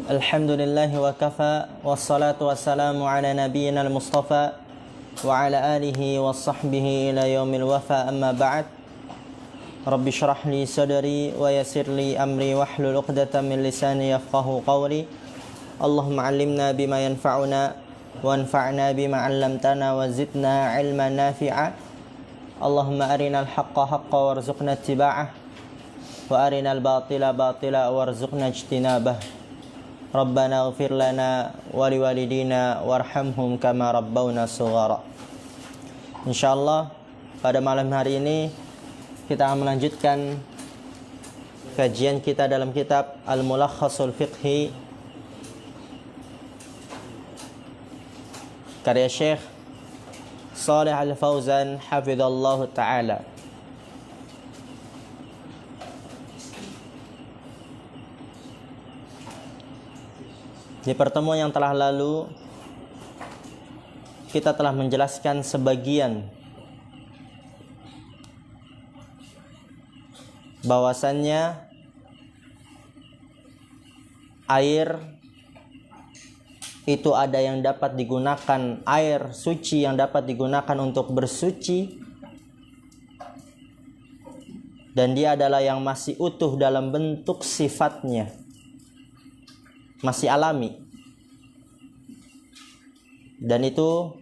Alhamdulillahi wa kafa, wassalatu wassalamu ala nabiyyina al-mustafa wa ala alihi wa sahbihi ila yaumil wafa, amma ba'd. Rabbi syrah li sadri wa yassir li amri wahlul 'uqdatam min lisani yafqahu qawli. Allahumma 'allimna bima yanfa'una wanfa'na bima 'allamtana wa zidna 'ilman nafi'a. Allahumma arinal haqqa haqqan warzuqna ittiba'ah wa arinal batila batila warzuqna ijtinabah. Rabbana ighfir lana wa liwalidina warhamhum kama rabbawna shighara. Insyaallah pada malam hari ini kita akan melanjutkan kajian kita dalam kitab Al-Mulakhasul Fiqhi karya Syekh Shalih Al-Fauzan hafizallahu taala. Di pertemuan yang telah lalu kita telah menjelaskan sebagian bahwasannya air itu ada yang dapat digunakan, air suci yang dapat digunakan untuk bersuci, dan dia adalah yang masih utuh dalam bentuk sifatnya, masih alami, dan itu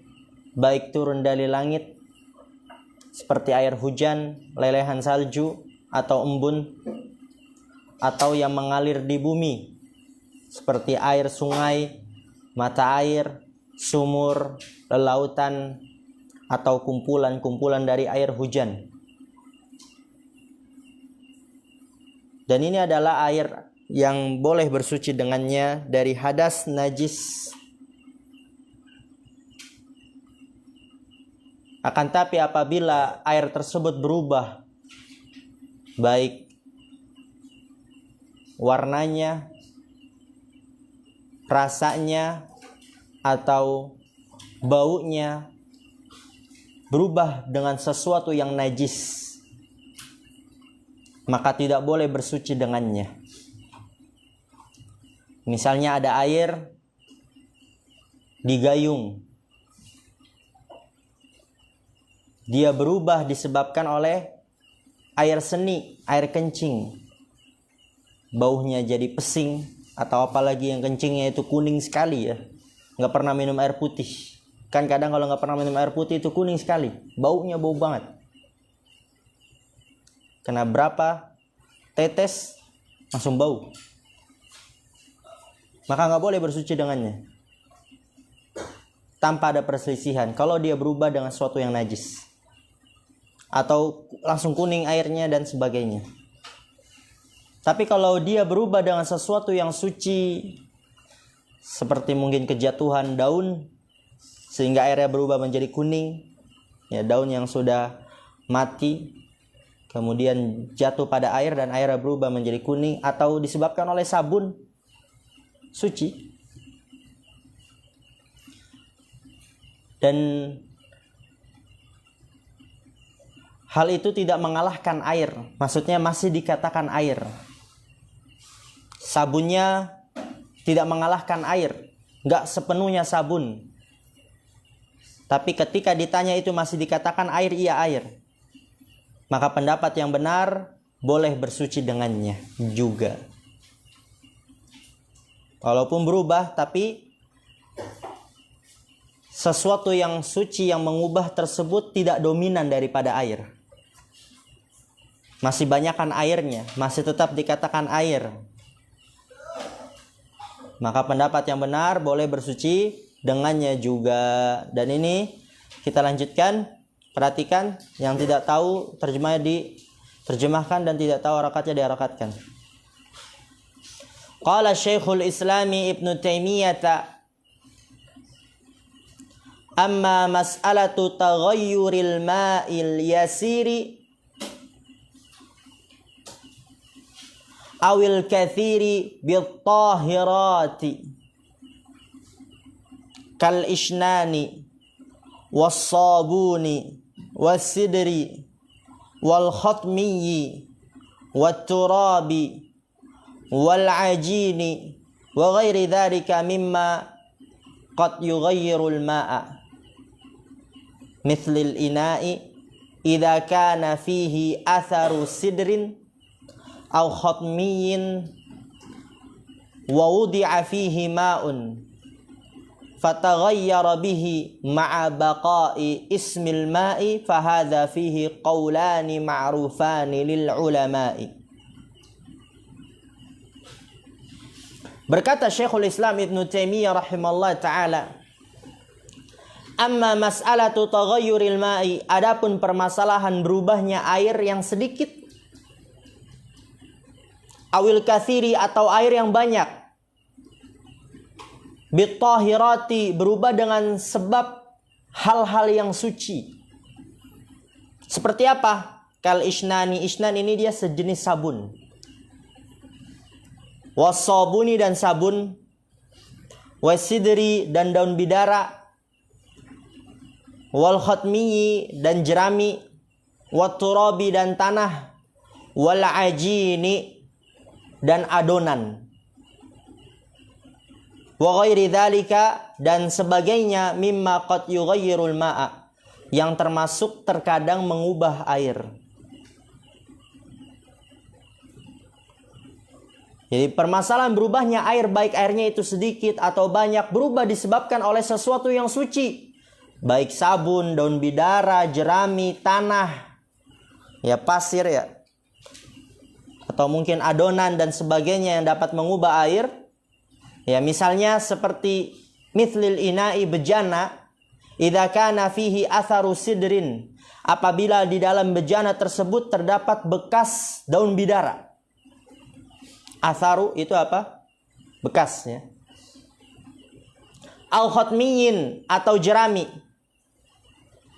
baik turun dari langit seperti air hujan, lelehan salju atau embun, atau yang mengalir di bumi seperti air sungai, mata air, sumur, lautan, atau kumpulan-kumpulan dari air hujan. Dan ini adalah air yang boleh bersuci dengannya dari hadas najis. Akan tapi apabila air tersebut berubah, baik warnanya, rasanya, atau baunya berubah dengan sesuatu yang najis, maka tidak boleh bersuci dengannya. Misalnya ada air di gayung, dia berubah disebabkan oleh air seni, air kencing, baunya jadi pesing, atau apalagi yang kencingnya itu kuning sekali ya, nggak pernah minum air putih. Kan kadang kalau nggak pernah minum air putih itu kuning sekali, baunya bau banget. Kena berapa tetes langsung bau, maka nggak boleh bersuci dengannya tanpa ada perselisihan. Kalau dia berubah dengan sesuatu yang najis atau langsung kuning airnya dan sebagainya. Tapi kalau dia berubah dengan sesuatu yang suci, seperti mungkin kejatuhan daun sehingga airnya berubah menjadi kuning, ya, daun yang sudah mati kemudian jatuh pada air dan airnya berubah menjadi kuning, atau disebabkan oleh sabun suci, dan hal itu tidak mengalahkan air, maksudnya masih dikatakan air. Sabunnya tidak mengalahkan air, nggak sepenuhnya sabun, tapi ketika ditanya itu masih dikatakan air, iya air, maka pendapat yang benar boleh bersuci dengannya juga. Walaupun berubah, tapi sesuatu yang suci yang mengubah tersebut tidak dominan daripada air, masih banyakkan airnya, masih tetap dikatakan air, maka pendapat yang benar boleh bersuci dengannya juga. Dan ini kita lanjutkan, perhatikan, yang tidak tahu terjemahnya diterjemahkan dan tidak tahu harakatnya diharakatkan. Qala Syekhul Islami Ibnu Taimiyah, amma mas'alatu taghayyuril ma'il yasiri awil kathiri bittahirati kal ishnani was-sabuni was-sidri wal khatmiyyi wat-turabi wal-ajini wa ghairi dzalika mimma qad yughayyiru al-ma'a mithl al-ina'i idza kana fihi atharu sidrin aw khatmiyyin wa wudi'a fihi ma'un fataghayyara bihi ma'a baqa'i ismil ma'i fahadha fihi qawlani ma'rufani lil ulama'i. Berkata Syekhul Islam Ibnu Taimiyah rahimahullah ta'ala, amma mas'alatu taghayyuril ma'i, adapun permasalahan berubahnya air yang sedikit, awil kathiri atau air yang banyak, bitahirati berubah dengan sebab hal-hal yang suci. Seperti apa? Kal isnani, isnan ini dia sejenis sabun. Wasabuni dan sabun, wasidri dan daun bidara, wal khatmiyi dan jerami, watturabi dan tanah, wal ajini dan adonan, wa ghairi dzalika dan sebagainya mimma qad yughayyirul ma'a yang termasuk terkadang mengubah air. Jadi permasalahan berubahnya air, baik airnya itu sedikit atau banyak, berubah disebabkan oleh sesuatu yang suci, baik sabun, daun bidara, jerami, tanah, ya pasir ya, atau mungkin adonan dan sebagainya yang dapat mengubah air. Ya misalnya seperti mithlil ina'i bejana, idza kana fihi atharu sidrin, apabila di dalam bejana tersebut terdapat bekas daun bidara. Atharu itu apa? Bekas ya. Au khatmiyin atau jerami.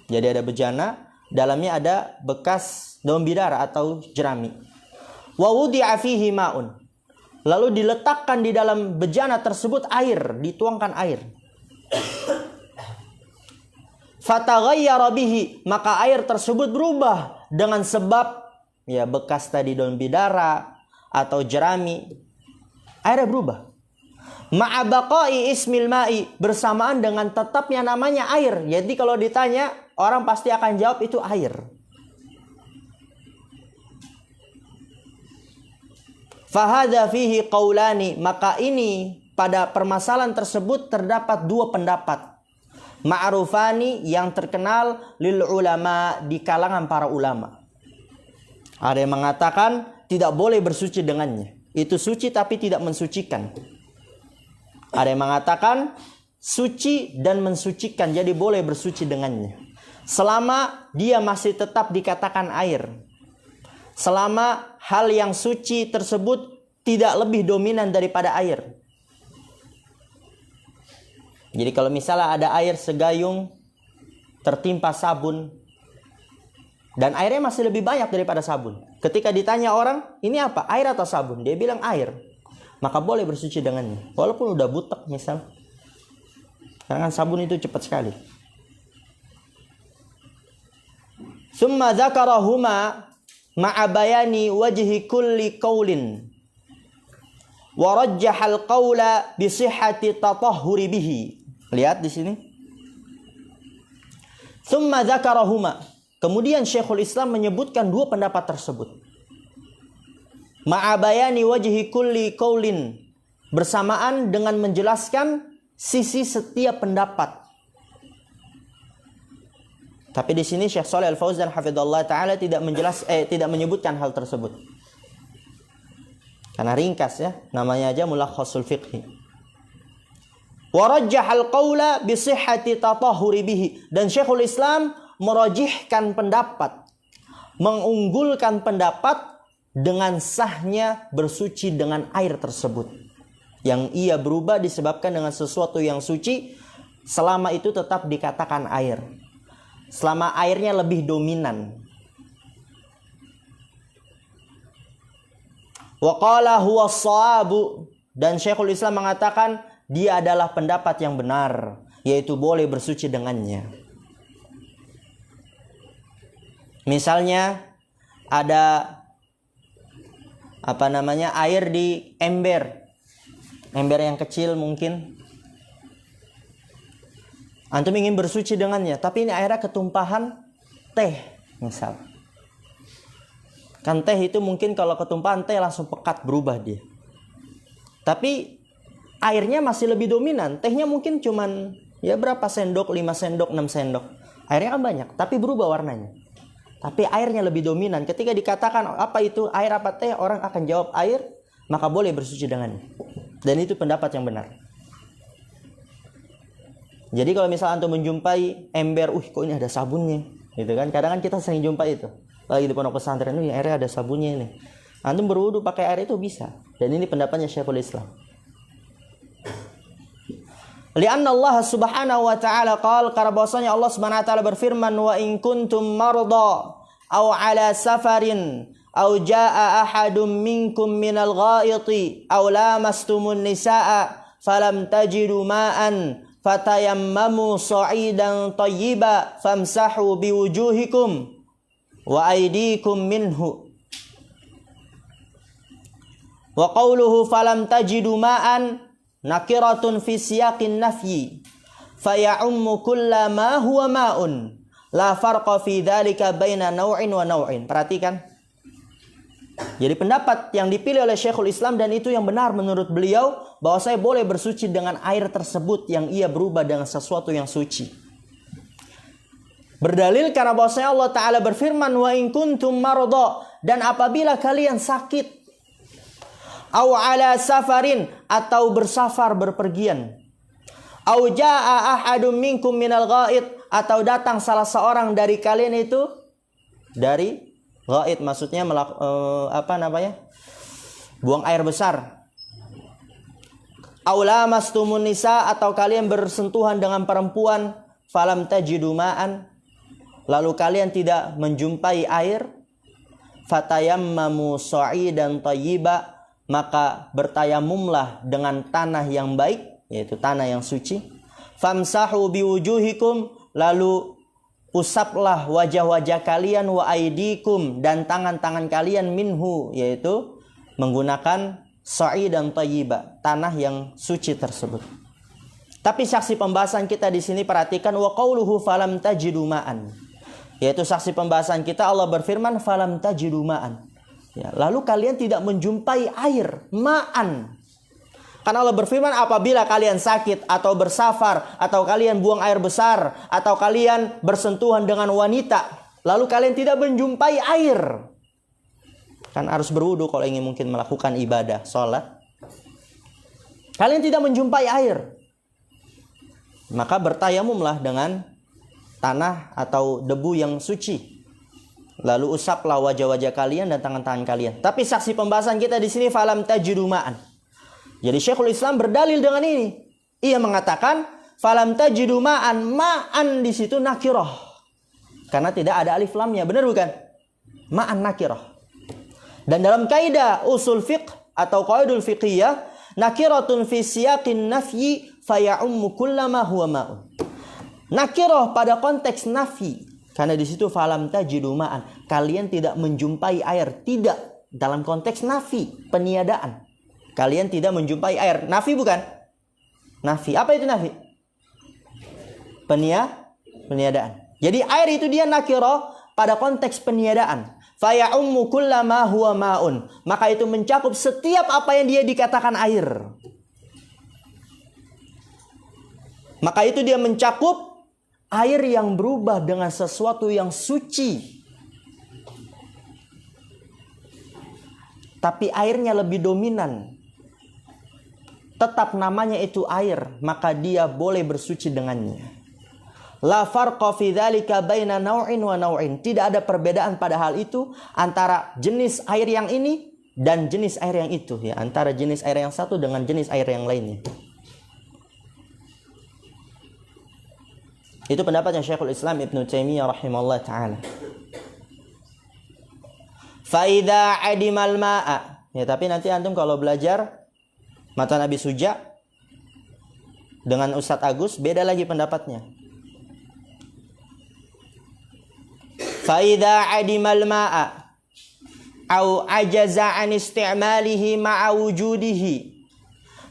Jadi ada bejana, dalamnya ada bekas daun bidara atau jerami. Wa wudi'a fihi ma'un. Lalu diletakkan di dalam bejana tersebut air, dituangkan air. Fataghayyara bihi, maka air tersebut berubah dengan sebab ya bekas tadi daun bidara atau jerami, airnya berubah. Ma'a baqa'i ismil ma'i, bersamaan dengan tetapnya namanya air. Jadi kalau ditanya, orang pasti akan jawab itu air. Fahadha fihi qaulani, maka ini pada permasalahan tersebut terdapat dua pendapat. Ma'rufani yang terkenal lil ulama di kalangan para ulama. Ada yang mengatakan tidak boleh bersuci dengannya. Itu suci tapi tidak mensucikan. Ada yang mengatakan suci dan mensucikan, jadi boleh bersuci dengannya. Selama dia masih tetap dikatakan air. Selama hal yang suci tersebut tidak lebih dominan daripada air. Jadi kalau misalnya ada air segayung tertimpa sabun dan airnya masih lebih banyak daripada sabun. Ketika ditanya orang, ini apa? Air atau sabun? Dia bilang air. Maka boleh bersuci dengannya. Walaupun udah butek misal. Karena kan sabun itu cepat sekali. Summa dzakarahuma ma'a bayani wajhi kulli qaulin. Wa rajjahal qawla bi sihhati tatahhuri bihi. Lihat di sini. Summa dzakarahuma. Kemudian Syekhul Islam menyebutkan dua pendapat tersebut. Ma'abayani wajhi kulli qaulin, bersamaan dengan menjelaskan sisi setiap pendapat. Tapi di sini Syekh Shalih Al-Fauzan hafizallahu taala tidak menyebutkan hal tersebut. Karena ringkas ya, namanya aja Mulakhasul Fiqhi. Wa rajjahal qaula bi sihhati tatahhuri bihi, dan Syekhul Islam merajihkan pendapat, mengunggulkan pendapat dengan sahnya bersuci dengan air tersebut. Yang ia berubah disebabkan dengan sesuatu yang suci, selama itu tetap dikatakan air. Selama airnya lebih dominan. Wa qala huwa as-shawabu, dan Syekhul Islam mengatakan dia adalah pendapat yang benar, yaitu boleh bersuci dengannya. Misalnya ada air di ember yang kecil mungkin. Antum ingin bersuci dengannya, tapi ini airnya ketumpahan teh misal. Kan teh itu mungkin kalau ketumpahan teh langsung pekat, berubah dia. Tapi airnya masih lebih dominan. Tehnya mungkin cuman ya berapa sendok, 5 sendok, 6 sendok. Airnya kan banyak, tapi berubah warnanya. Tapi airnya lebih dominan. Ketika dikatakan apa itu air apa teh, orang akan jawab air, maka boleh bersuci dengannya. Dan itu pendapat yang benar. Jadi kalau misalnya antum menjumpai ember, kok ini ada sabunnya, gitu kan? Kadang kan kita sering jumpa itu. Lagi di pondok pesantren, airnya ada sabunnya ini. Antum berwudu pakai air itu bisa. Dan ini pendapatnya Syekhul Islam. Lianna Allah Subhanahu wa taala qala, karena bahwasanya Allah Subhanahu wa taala berfirman, wa in kuntum marda aw ala safarin aw jaa ahadum minkum minal ghaiti aw lamastumun nisaa falam tajidu ma'an fatayammamu sa'idan tayyiba famsahu biwujuhikum wa aydikum minhu. Wa qawluhu falam tajidu ma'an nakiratun fi siyaqin nafyi faya'ummu kulla ma huwa ma'un la farqa fi dhalika baina naw'in wa naw'in. Perhatikan. Jadi pendapat yang dipilih oleh Syekhul Islam, dan itu yang benar menurut beliau, bahwa saya boleh bersuci dengan air tersebut yang ia berubah dengan sesuatu yang suci. Berdalil karena bahwasanya Allah Ta'ala berfirman, wa in kuntum marada, dan apabila kalian sakit, aw ala safarin, atau bersafar berpergian, aw jaa ahadum minkum minal ghaid, atau datang salah seorang dari kalian itu dari ghaid, maksudnya buang air besar. Aula mastumun nisa, atau kalian bersentuhan dengan perempuan, falam tajidu ma'an, lalu kalian tidak menjumpai air, fatayammamu sa'idan thayyiba, maka bertayamumlah dengan tanah yang baik, yaitu tanah yang suci. Famsahu biwujuhikum, lalu usaplah wajah-wajah kalian, wa aidikum, dan tangan-tangan kalian, minhu, yaitu menggunakan sa'idan thayyiba, tanah yang suci tersebut. Tapi saksi pembahasan kita di sini perhatikan, wa qauluhu falam tajidu ma'an, yaitu saksi pembahasan kita Allah berfirman falam tajidu ma'an. Ya, lalu kalian tidak menjumpai air, ma'an. Karena Allah berfirman apabila kalian sakit atau bersafar, atau kalian buang air besar, atau kalian bersentuhan dengan wanita, lalu kalian tidak menjumpai air. Kan harus berwudu kalau ingin mungkin melakukan ibadah, sholat. Kalian tidak menjumpai air, maka bertayamumlah dengan tanah atau debu yang suci. Lalu usaplah wajah-wajah kalian dan tangan-tangan kalian. Tapi saksi pembahasan kita di sini falam tajidu ma'an. Jadi Syekhul Islam berdalil dengan ini. Ia mengatakan falam tajidu ma'an, ma'an di situ nakirah. Karena tidak ada alif lamnya, benar bukan? Ma'an nakirah. Dan dalam kaidah usul fiqh atau qaidul fiqhiyah, nakiratun fi siyaqin nafyi faya'ummu kullama huwa ma'un. Nakirah pada konteks nafi, karena di situ falam tajidu ma'an, kalian tidak menjumpai air, tidak dalam konteks nafi, peniadaan. Kalian tidak menjumpai air. Nafi bukan? Nafi. Apa itu nafi? Peniadaan. Jadi air itu dia nakirah pada konteks peniadaan. Faya'ummu kullama huwa ma'un. Maka itu mencakup setiap apa yang dia dikatakan air. Maka itu dia mencakup air yang berubah dengan sesuatu yang suci. Tapi airnya lebih dominan. Tetap namanya itu air, maka dia boleh bersuci dengannya. La farqa fi dzalika baina naw'in wa naw'in. Tidak ada perbedaan pada hal itu antara jenis air yang ini dan jenis air yang itu, ya, antara jenis air yang satu dengan jenis air yang lainnya. Itu pendapatnya Syekhul Islam Ibnu Taimiyah rahimahullah taala. Fa idza adimal ma'a. Ya, tapi nanti antum kalau belajar Mata Nabi Suja dengan Ustadz Agus beda lagi pendapatnya. Fa idza adimal ma'a. au ajaza an isti'malihi ma'a wujudihi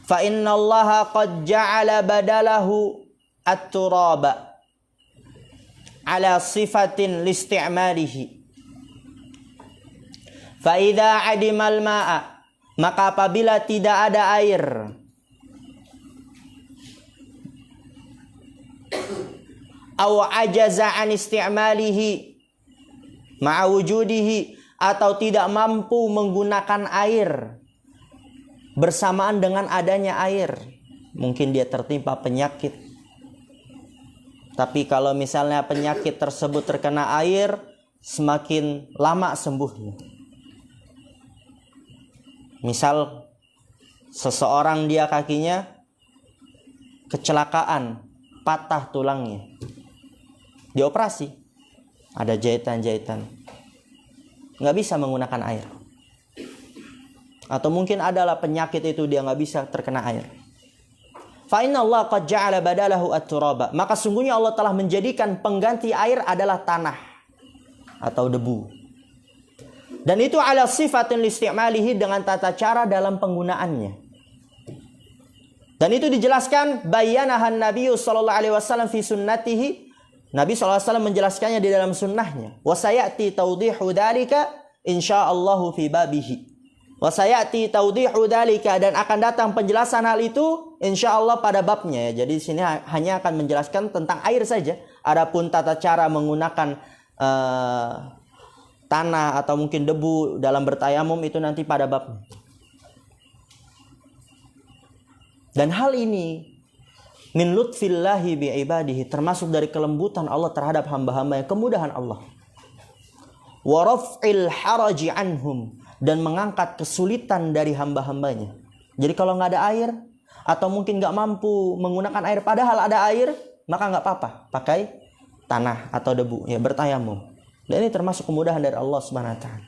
fa innallaha qad ja'ala badalahu at-turaba ala sifatin listi'malihi fa idza adimal ma'a, maka apabila tidak ada air, aw ajaza an isti'malihi ma'a wujudihi, atau tidak mampu menggunakan air bersamaan dengan adanya air, mungkin dia tertimpa penyakit. Tapi kalau misalnya penyakit tersebut terkena air, semakin lama sembuhnya. Misal seseorang dia kakinya kecelakaan, patah tulangnya, dioperasi, ada jahitan-jahitan, nggak bisa menggunakan air. Atau mungkin adalah penyakit itu dia nggak bisa terkena air. Fa inna Allah qad ja'ala badalahu at-turaba, maka sungguhnya Allah telah menjadikan pengganti air adalah tanah atau debu. Dan itu ala sifatin listi'malihi, dengan tata cara dalam penggunaannya. Dan itu dijelaskan bayyanahan Nabi sallallahu alaihi wasallam fi sunnatihi. Nabi sallallahu alaihi wasallam menjelaskannya di dalam sunnahnya. Wa sayati tawdihu dzalika insyaallahu fi babihi. Wa sayati tawdihu dzalika, dan akan datang penjelasan hal itu insyaallah pada babnya ya. Jadi di sini hanya akan menjelaskan tentang air saja. Adapun tata cara menggunakan tanah atau mungkin debu dalam bertayamum itu nanti pada babnya. Dan hal ini min lutfillahi bi ibadihi, termasuk dari kelembutan Allah terhadap hamba-hambanya, kemudahan Allah. Wa raf'il haraji anhum, dan mengangkat kesulitan dari hamba-hambanya. Jadi kalau nggak ada air atau mungkin nggak mampu menggunakan air padahal ada air, maka nggak apa-apa pakai tanah atau debu ya, bertayamum. Dan ini termasuk kemudahan dari Allah Subhanahu wa taala.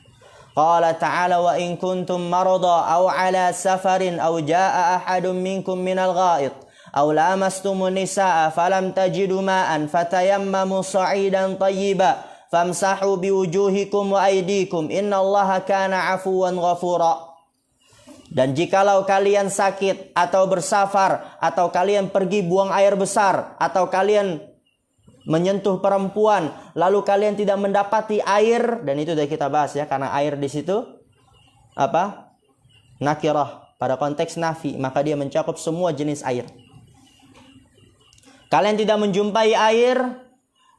Qala ta'ala wa in kuntum marada aw ala safarin aw jaa ahadun minkum minal gha'id aw lamastumun nisaa falam tajidu ma'an fatayammamu sa'idan tayyiba famsahu biwujuhikum wa aydikum innallaha kana 'afuwan ghafura. Dan jikalau kalian sakit atau bersafar, atau kalian pergi buang air besar, atau kalian menyentuh perempuan lalu kalian tidak mendapati air, dan itu sudah kita bahas ya, karena air di situ apa? Nakirah, pada konteks nafi, maka dia mencakup semua jenis air. Kalian tidak menjumpai air,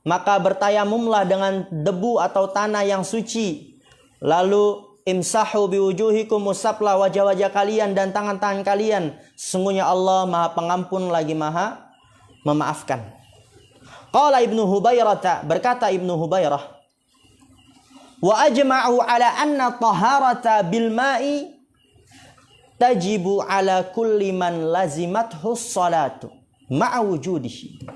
maka bertayamumlah dengan debu atau tanah yang suci. Lalu imsahu biwujuhikum, usaplah wajah-wajah kalian dan tangan-tangan kalian. Sesungguhnya Allah Maha Pengampun lagi Maha Memaafkan. Qala Ibnu Hubairah, berkata Ibnu Hubairah, wa ajma'u ala anna taharata bil ma'i tajibu ala kulli man lazimathu salatu ma'a wujudihi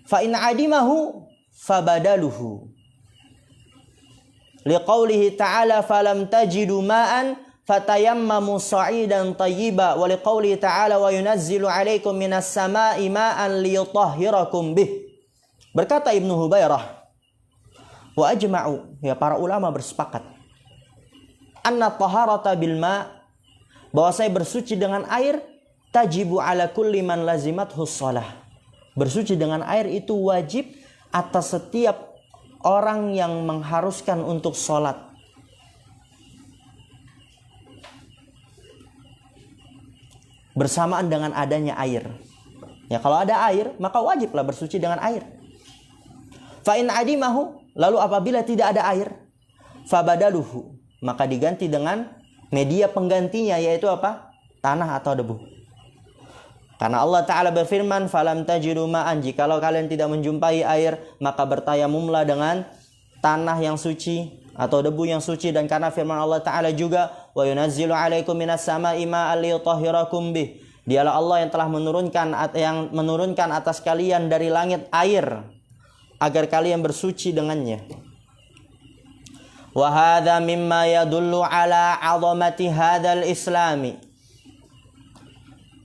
fa in adimahu fabadaluhu liqaulihi ta'ala falam tajidu ma'an fatayammamu sa'idan tayyiba wa liqaulihi ta'ala wa yunazzilu 'alaikum minas sama'i ma'an liyutahhirakum bih. Berkata Ibnu Hubairah, wa ajma'u, ya para ulama bersepakat, anna taharata bil ma', bahwa saya bersuci dengan air, tajibu ala kulli man lazimathu shalah. Bersuci dengan air itu wajib atas setiap orang yang mengharuskan untuk sholat. Bersamaan dengan adanya air. Ya, kalau ada air, maka wajiblah bersuci dengan air. Fa in adimahu, lalu apabila tidak ada air, fabadaluhu, maka diganti dengan media penggantinya, yaitu apa? Tanah atau debu. Karena Allah Ta'ala berfirman, falam tajidu ma'an, jikalau kalian tidak menjumpai air, maka bertayamumlah dengan tanah yang suci atau debu yang suci. Dan karena firman Allah Ta'ala juga, wa yunazzilu 'alaikum minas sama'i ma'an liyutahhirakum bih, dialah Allah yang telah menurunkan atas kalian dari langit air agar kalian bersuci dengannya. Wa hadza mimma yadullu ala 'azamati hadzal islami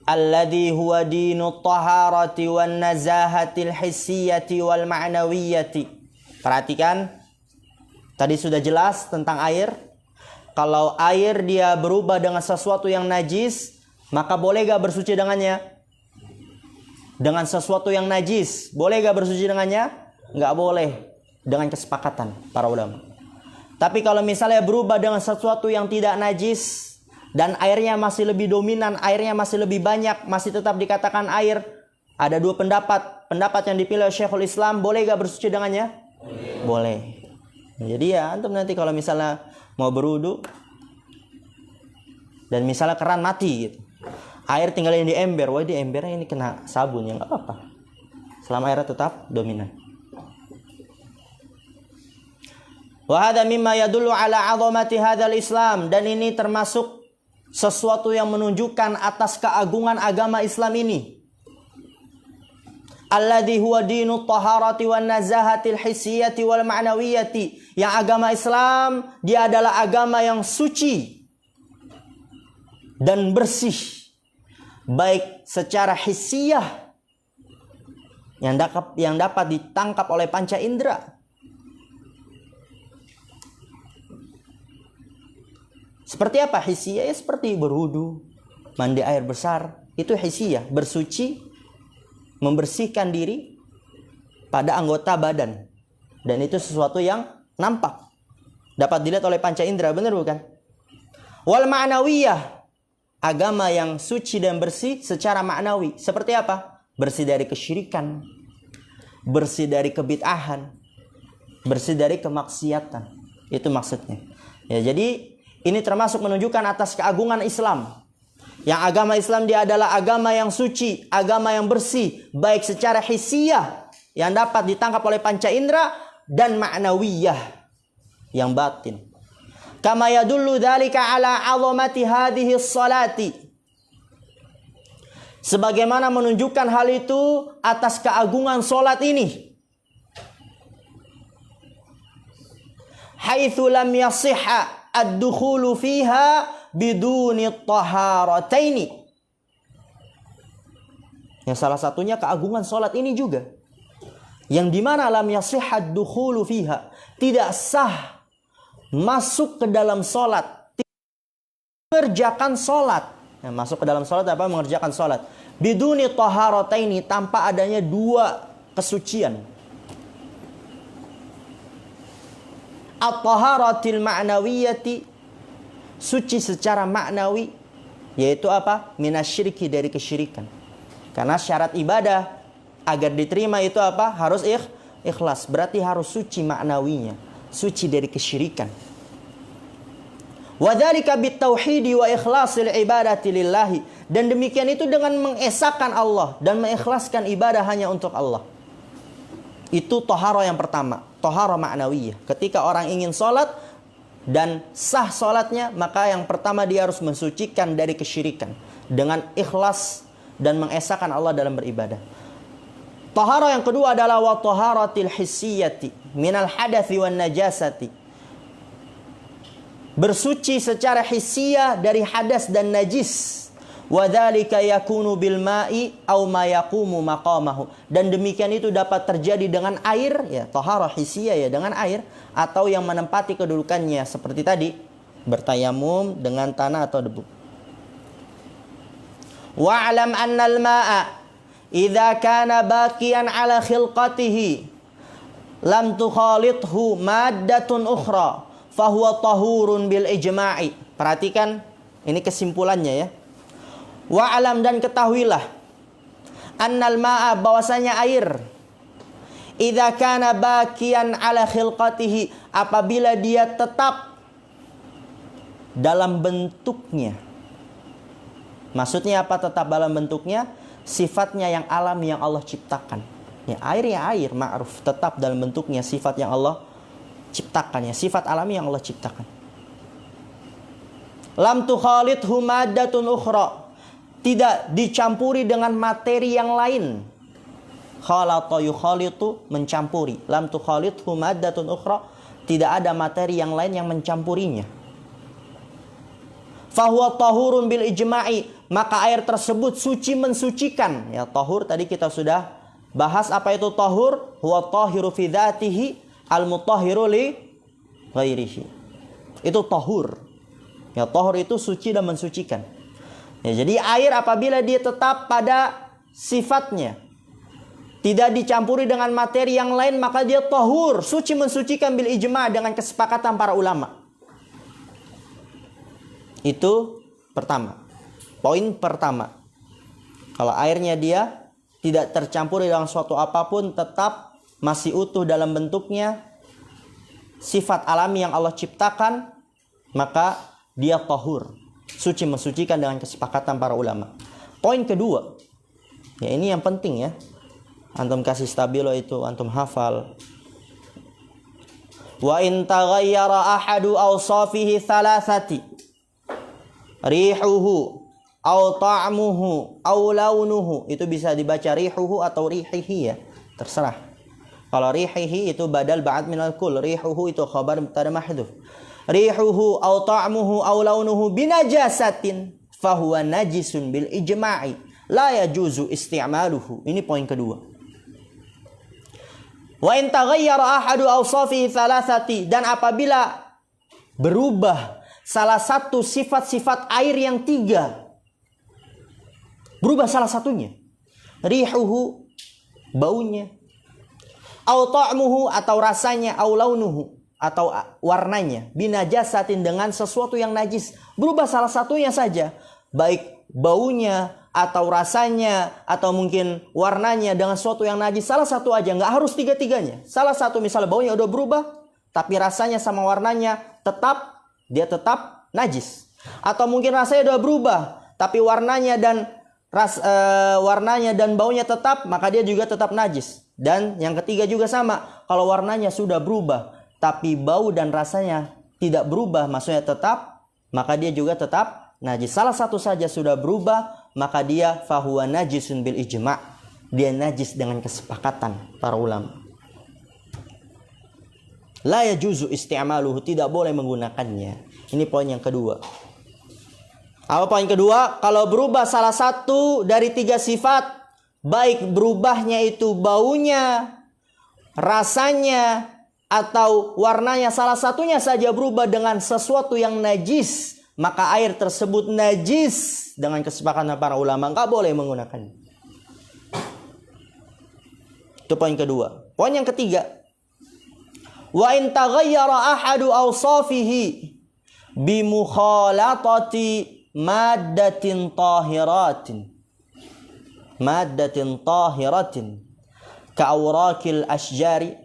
alladhi huwa dinut taharati wan nazahatil hissiyati wal ma'nawiyyati. Perhatikan, tadi sudah jelas tentang air, kalau air dia berubah dengan sesuatu yang najis, maka boleh gak bersuci dengannya? Dengan sesuatu yang najis, boleh gak bersuci dengannya? Nggak boleh, dengan kesepakatan para ulama. Tapi kalau misalnya berubah dengan sesuatu yang tidak najis dan airnya masih lebih dominan, airnya masih lebih banyak, masih tetap dikatakan air, ada dua pendapat. Pendapat yang dipilih oleh Syekhul Islam, boleh gak bersuci dengannya? Boleh. Jadi ya antum nanti kalau misalnya mau berwudu dan misalnya keran mati gitu, air tinggalin di ember, wah di embernya ini kena sabun, ya nggak apa-apa selama airnya tetap dominan. Wa hadza mimma yadullu ala 'azamati hadzal Islam, dan ini termasuk sesuatu yang menunjukkan atas keagungan agama Islam ini. Alladzi huwa dinut taharati wan nazahatil hissiyati wal ma'nawiyati. Yang agama Islam, dia adalah agama yang suci dan bersih, baik secara hissiyah yang dapat ditangkap oleh panca indera. Seperti apa hissiyah? Ya seperti berwudu, mandi air besar, itu hissiyah, bersuci, membersihkan diri pada anggota badan. Dan itu sesuatu yang nampak, dapat dilihat oleh panca indera, benar bukan? Wal ma'nawiyah, agama yang suci dan bersih secara maknawi. Seperti apa? Bersih dari kesyirikan, bersih dari kebid'ahan, bersih dari kemaksiatan. Itu maksudnya. Ya, jadi ini termasuk menunjukkan atas keagungan Islam. Yang agama Islam dia adalah agama yang suci, agama yang bersih, baik secara hissiyah yang dapat ditangkap oleh panca indera dan ma'nawiyah yang batin. Kama yadullu dzalika ala 'azamati hadhihi sholati. Sebagaimana menunjukkan hal itu atas keagungan salat ini. Haitsu lam yasihha ad-dukhulu fiha biduni taharataini. Yang salah satunya keagungan salat ini juga, yang dimana lam yasihha ad-dukhulu fiha, tidak sah masuk ke dalam salat, mengerjakan salat. Nah, masuk ke dalam salat apa? Mengerjakan salat biduni taharataini, tanpa adanya dua kesucian. At-taharatil ma'nawiyati, suci secara maknawi, yaitu apa? Minasyirki, dari kesyirikan. Karena syarat ibadah agar diterima itu apa? Harus ikhlas. Berarti harus suci maknawinya, suci dari kesyirikan. Wa dzalika bitauhidi wa ikhlasil ibadati lillahi, dan demikian itu dengan mengesahkan Allah dan mengikhlaskan ibadah hanya untuk Allah. Itu taharah yang pertama, taharah ma'nawiyah. Ketika orang ingin salat dan sah salatnya, maka yang pertama dia harus mensucikan dari kesyirikan dengan ikhlas dan mengesahkan Allah dalam beribadah. Taharah yang kedua adalah wa taharatil hissiyati minal hadathi wan najasati. Bersuci secara hissiyah dari hadas dan najis. Wa dzalika yakunu bil ma'i aw ma yaqumu maqamahu, dan demikian itu dapat terjadi dengan air, ya taharah hissiyah ya dengan air, atau yang menempati kedudukannya seperti tadi bertayamum dengan tanah atau debu. Wa'lam anna al-ma'a idza kana baqiyan ala khilqatihi lam tukhalithu maddatun ukhra fahuwa tahurun bil ijma'i. Perhatikan ini kesimpulannya ya. Wa'lam, dan ketahuilah, annal ma'a, bahwasanya air, idza kana baqiyan ala khilqatihi, apabila dia tetap dalam bentuknya. Maksudnya apa tetap dalam bentuknya? Sifatnya yang alami yang Allah ciptakan. Ya, air ma'ruf, tetap dalam bentuknya sifat yang Allah ciptakan, ya sifat alami yang Allah ciptakan. Lam tukhalidhu maddatun ukhra, tidak dicampuri dengan materi yang lain. Khalata yukhalitu, mencampuri. Lam tukhalidhu maddatun ukhra, tidak ada materi yang lain yang mencampurinya. Fahuwa tahurun bil ijma'i, maka air tersebut suci, mensucikan. Ya, tahur tadi kita sudah bahas apa itu tahur. Huwa tahiru fi dzatihi al mutahhiru li ghairihi. Itu tahur. Ya, tahur itu suci dan mensucikan. Ya, jadi air apabila dia tetap pada sifatnya, tidak dicampuri dengan materi yang lain, maka dia tahur, suci mensucikan bil ijma' dengan kesepakatan para ulama. Itu pertama. Poin pertama. Kalau airnya dia tidak tercampuri dengan suatu apapun, tetap masih utuh dalam bentuknya, sifat alami yang Allah ciptakan, maka dia tahur, suci mensucikan dengan kesepakatan para ulama. Poin kedua, ya ini yang penting ya. Antum kasih stabilo itu, antum hafal. Wa in taghayyara ahadu awsafihi thalathati, rihuhu aw ta'muhu aw launuhu, itu bisa dibaca rihuhu atau rihihi ya, terserah. Kalau rihihi itu badal ba'd minal kull, rihuhu itu khabar mubtada mahdhuf. Rihuhu aw ta'muhu aw launuhu binajasatin fahuwa najisun bil ijma'i la yajuzu isti'maluhu. Ini poin kedua. Wa in taghayyara ahadu awsafihi thalathati, dan apabila berubah salah satu sifat-sifat air yang tiga, berubah salah satunya, rihuhu, baunya, au ta'muhu atau rasanya, au launuhu atau warnanya, binajasatin dengan sesuatu yang najis, berubah salah satunya saja, baik baunya atau rasanya atau mungkin warnanya dengan sesuatu yang najis, salah satu aja, nggak harus tiga-tiganya. Salah satu, misalnya baunya udah berubah tapi rasanya sama warnanya tetap, dia tetap najis. Atau mungkin rasanya udah berubah tapi warnanya dan baunya tetap, maka dia juga tetap najis. Dan yang ketiga juga sama, kalau warnanya sudah berubah tapi bau dan rasanya tidak berubah, maksudnya tetap, maka dia juga tetap najis. Salah satu saja sudah berubah, maka dia fahuwa najisun bil ijma', dia najis dengan kesepakatan para ulama. La yajuzu isti'maluhu, tidak boleh menggunakannya. Ini poin yang kedua. Apa poin kedua? Kalau berubah salah satu dari tiga sifat, baik berubahnya itu baunya, rasanya, atau warnanya, salah satunya saja berubah dengan sesuatu yang najis, maka air tersebut najis dengan kesepakatan para ulama, nggak boleh menggunakannya. Itu poin kedua. Poin yang ketiga, wa in taghayyara ahadu awsafihi bi mukhalatati maddatin tahiratin ka'awraqil ashjari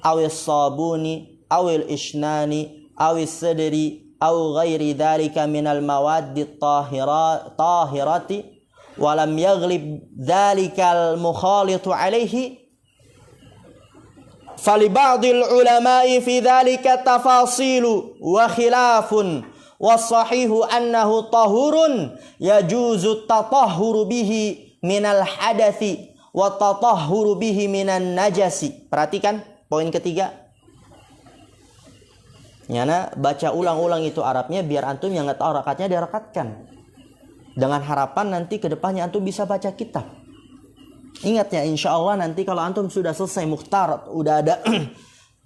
awis sabuni awil ishnani awis sadri aw ghairi dhalika minal mawaddi tahirati wa lam yaghlib dhalikal mukhalitu alaihi fali ba'dil ulama'i fi dhalika tafasilu wa khilafun wasahihu annahu tahurun yajuzu tatahhuru bihi minal hadathi wa tatahhuru bihi minan najasi. Perhatikan poin ketiga. Nyana baca ulang-ulang itu Arabnya biar antum yang nggak tahu rakatnya dirakatkan. Dengan harapan nanti ke depannya antum bisa baca kitab. Ingat ya, insya Allah nanti kalau antum sudah selesai mukhtarat, udah ada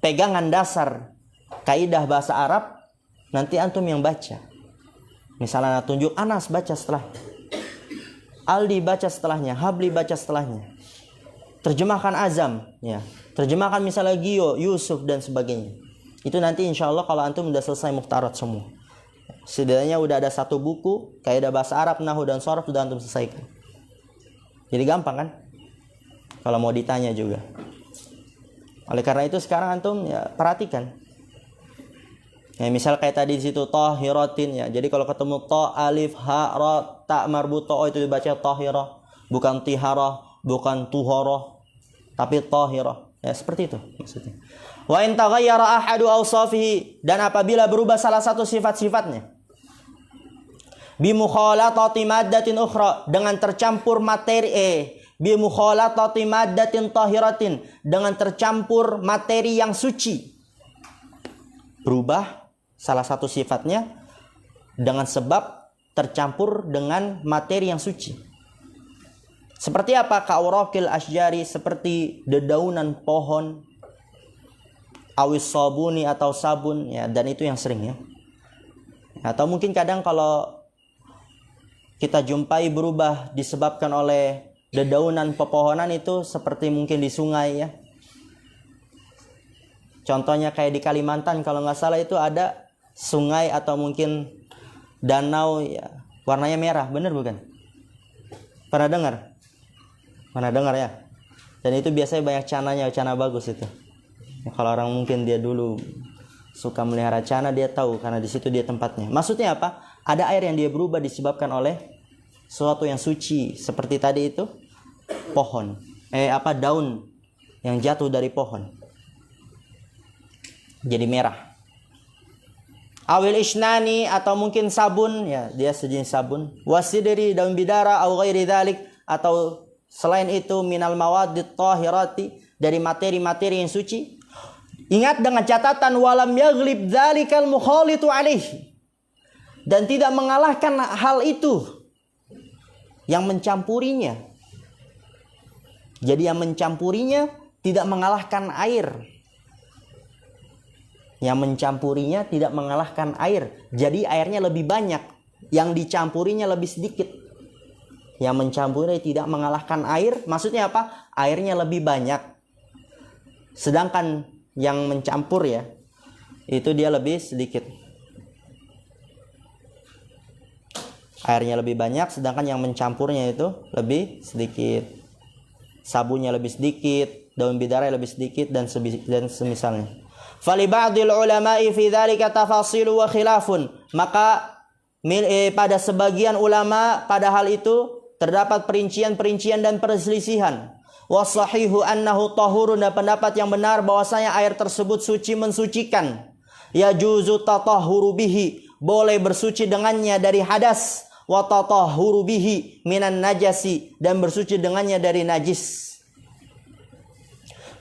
pegangan dasar kaidah bahasa Arab, nanti antum yang baca. Misalnya tunjuk Anas baca setelah, Aldi baca setelahnya, Habli baca setelahnya. Terjemahkan Azam, ya. Terjemahkan misalnya Gio, Yusuf dan sebagainya. Itu nanti insya Allah kalau antum udah selesai mukhtarat semua. Setidaknya udah ada satu buku kaidah bahasa Arab, nahwu dan sharaf sudah antum selesaikan. Jadi gampang kan? Kalau mau ditanya juga. Oleh karena itu sekarang antum ya perhatikan. Ya, misal kayak tadi di situ tahiratin ya. Jadi kalau ketemu ta, alif, ha, ra, ta marbuta, itu dibaca tahira, bukan tihara, bukan tuhara, tapi tahira. Ya, seperti itu maksudnya. Wa in taghayyara ahadu awsafihi, dan apabila berubah salah satu sifat-sifatnya, bi mukhalatati maddatin ukhra, dengan tercampur materi bi mukhalatati maddatin tahiratin, dengan tercampur materi yang suci. Berubah salah satu sifatnya dengan sebab tercampur dengan materi yang suci. Seperti apa? Ka'awraqil asjari, seperti dedaunan pohon, awis sabuni atau sabun ya, dan itu yang sering ya. Atau mungkin kadang kalau kita jumpai berubah disebabkan oleh dedaunan pepohonan itu seperti mungkin di sungai ya. Contohnya kayak di Kalimantan kalau nggak salah itu ada sungai atau mungkin danau ya, warnanya merah, bener bukan? Pernah dengar? Pernah dengar ya? Dan itu biasanya banyak cananya, cana bagus itu. Ya, kalau orang mungkin dia dulu suka melihara cana dia tahu karena di situ dia tempatnya. Maksudnya apa? Ada air yang dia berubah disebabkan oleh sesuatu yang suci seperti tadi itu pohon, daun yang jatuh dari pohon jadi merah. Awil isnani atau mungkin sabun ya, dia sejenis sabun. Wasidri daun bidara au ghairi dzalik atau selain itu minal mawaddit tahirati dari materi-materi yang suci. Ingat dengan catatan walam yaghlib dzalikal mukhalitu alaihi, dan tidak mengalahkan hal itu yang mencampurinya. Jadi yang mencampurinya tidak mengalahkan air. Yang mencampurinya tidak mengalahkan air. Jadi airnya lebih banyak, yang dicampurinya lebih sedikit. Yang mencampuri tidak mengalahkan air, maksudnya apa? Airnya lebih banyak. Sedangkan yang mencampur ya, itu dia lebih sedikit. Airnya lebih banyak, sedangkan yang mencampurnya itu lebih sedikit. Sabunnya lebih sedikit, daun bidara lebih sedikit, dan semisalnya. Fali ba'dil ulama'i fi dzalika tafasilu wa khilafun. Maka pada sebagian ulama pada hal itu terdapat perincian-perincian dan perselisihan. Wasahihu annahu tahurun, dan pendapat yang benar bahwasanya air tersebut suci mensucikan. Yajuzu tatahhuru bihi, boleh bersuci dengannya dari hadas. Wa tatahhuru bihi minan najasi, dan bersuci dengannya dari najis.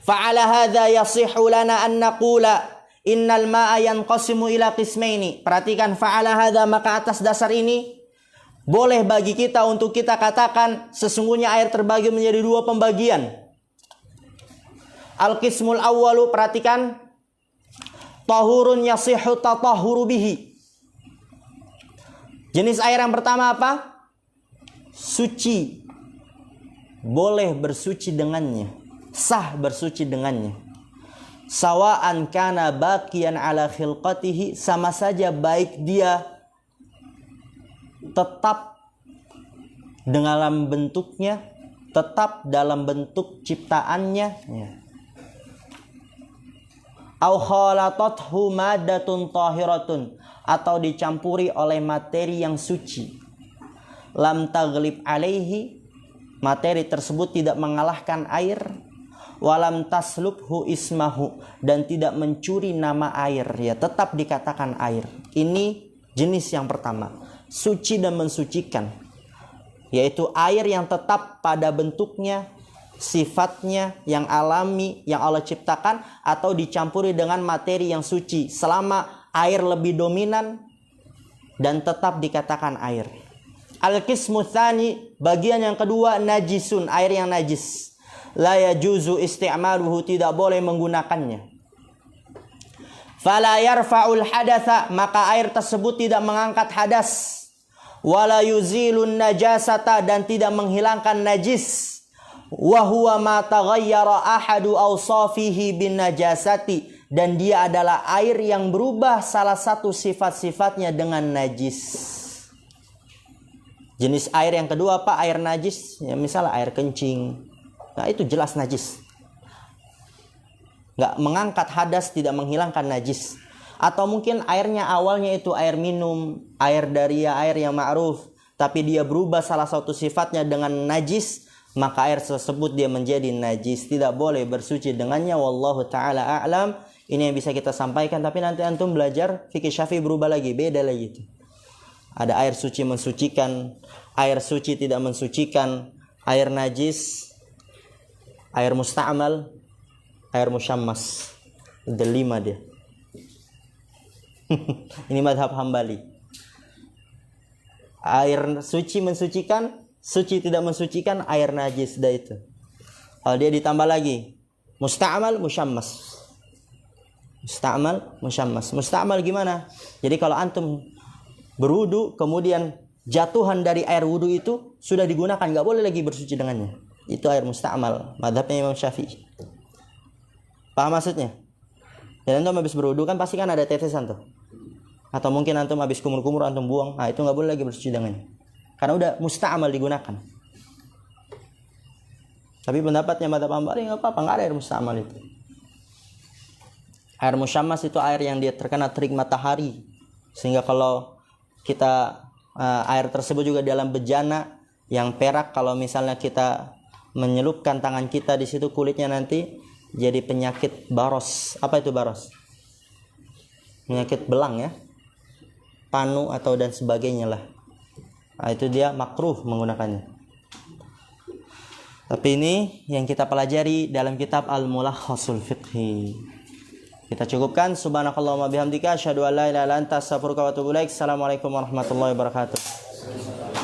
Fa'ala hadza yasihhu lana an naqula innal ma'a yanqasimu ila qismaini. Perhatikan fa'ala hadza, maka atas dasar ini boleh bagi kita untuk kita katakan sesungguhnya air terbagi menjadi dua pembagian. Al-qismul awwalu, perhatikan, tahurun yasihhu tatahhuru bihi. Jenis air yang pertama apa? Suci, boleh bersuci dengannya, sah bersuci dengannya. Sawa'an kana baqiyan ala khilqatihi, sama saja baik dia tetap dalam bentuknya, tetap dalam bentuk ciptaannya ya. Au khalatathu maddatun tahiratun, atau dicampuri oleh materi yang suci. Lam taghlib alaihi, materi tersebut tidak mengalahkan air. Walam taslubhu ismahu, dan tidak mencuri nama air ya, tetap dikatakan air. Ini jenis yang pertama, suci dan mensucikan, yaitu air yang tetap pada bentuknya, sifatnya yang alami yang Allah ciptakan, atau dicampuri dengan materi yang suci selama air lebih dominan dan tetap dikatakan air. Al-qismu tsani, bagian yang kedua, najisun, air yang najis. La yajuzu isti'maluhu, tidak boleh menggunakannya. Fala yarfa'ul hadatsa, maka air tersebut tidak mengangkat hadas. Wala yuzilun najasata, dan tidak menghilangkan najis. Wa huwa ma taghayyara ahadu awsafihi bin najasati, dan dia adalah air yang berubah salah satu sifat-sifatnya dengan najis. Jenis air yang kedua apa? Air najis ya, misalnya air kencing. Nah itu jelas najis, nggak mengangkat hadas, tidak menghilangkan najis. Atau mungkin airnya awalnya itu air minum, air dari air yang ma'ruf, tapi dia berubah salah satu sifatnya dengan najis, maka air tersebut dia menjadi najis, tidak boleh bersuci dengannya. Wallahu ta'ala a'lam. Ini yang bisa kita sampaikan, tapi nanti antum belajar fikih Syafi'i berubah lagi, beda lagi itu. Ada air suci mensucikan, air suci tidak mensucikan, air najis, air musta'mal, air musyammas. Ada 5 dia. Ini madhab Hambali. Air suci mensucikan, suci tidak mensucikan, air najis dah itu. Kalau dia ditambah lagi musta'mal, musyammas. Musta'mal, musyammas. Musta'mal gimana? Jadi kalau antum berwudu kemudian jatuhan dari air wudu itu sudah digunakan, nggak boleh lagi bersuci dengannya. Itu air musta'mal, mazhabnya Imam Syafi'i. Paham maksudnya? Dan antum habis berwudu kan pasti kan ada tetesan tuh. Atau mungkin antum habis kumur-kumur antum buang, nah itu nggak boleh lagi bersuci dengannya. Karena udah musta'mal digunakan. Tapi pendapatnya mazhab Hambali nggak apa-apa, nggak ada air musta'mal itu. Air musyammas itu air yang dia terkena terik matahari, sehingga kalau kita air tersebut juga dalam bejana yang perak, kalau misalnya kita menyelupkan tangan kita di situ, kulitnya nanti jadi penyakit baros. Apa itu baros? Penyakit belang ya, panu atau dan sebagainya lah. Nah, itu dia makruh menggunakannya. Tapi ini yang kita pelajari dalam kitab Al-Mulakhasul Fiqhi. Kita cukupkan. Subhanakallahumma bihamdika asyhadu an la ilaha illa anta astaghfiruka wa atubu ilaik. Assalamualaikum warahmatullahi wabarakatuh.